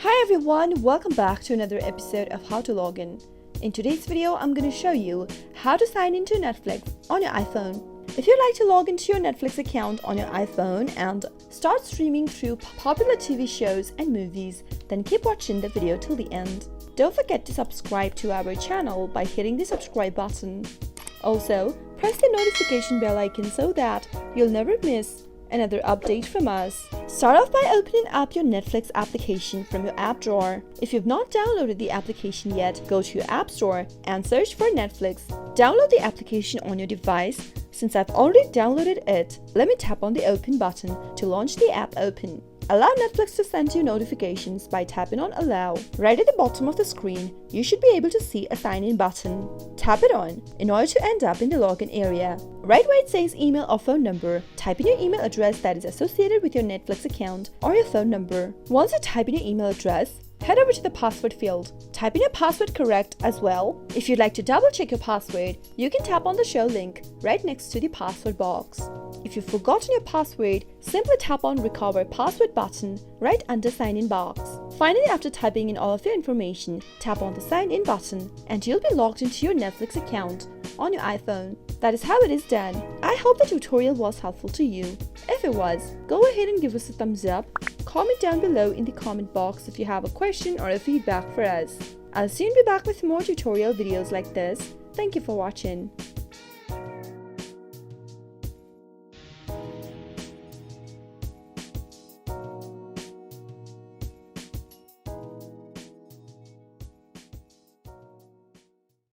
Hi everyone, welcome back to another episode of How to Log In. In today's video, I'm going to show you how to sign into Netflix on your iPhone. If you'd like to log into your Netflix account on your iPhone and start streaming through popular TV shows and movies, then keep watching the video till the end. Don't forget to subscribe to our channel by hitting the subscribe button. Also, press the notification bell icon so that you'll never miss another update from us. Start off by opening up your Netflix application from your app drawer. If you've not downloaded the application yet, go to your app store and search for Netflix. Download the application on your device. Since I've already downloaded it, let me tap on the open button to launch the app open. Allow Netflix to send you notifications by tapping on Allow. Right at the bottom of the screen, you should be able to see a sign-in button. Tap it on in order to end up in the login area. Right where it says email or phone number, type in your email address that is associated with your Netflix account or your phone number. Once you type in your email address, head over to the password field. Type in your password correct as well. If you'd like to double check your password, you can tap on the show link right next to the password box. If you've forgotten your password, simply tap on Recover Password button right under Sign In box. Finally, after typing in all of your information, tap on the Sign In button and you'll be logged into your Netflix account on your iPhone. That is how it is done. I hope the tutorial was helpful to you. If it was, go ahead and give us a thumbs up. Comment down below in the comment box if you have a question or a feedback for us. I'll soon be back with more tutorial videos like this. Thank you for watching.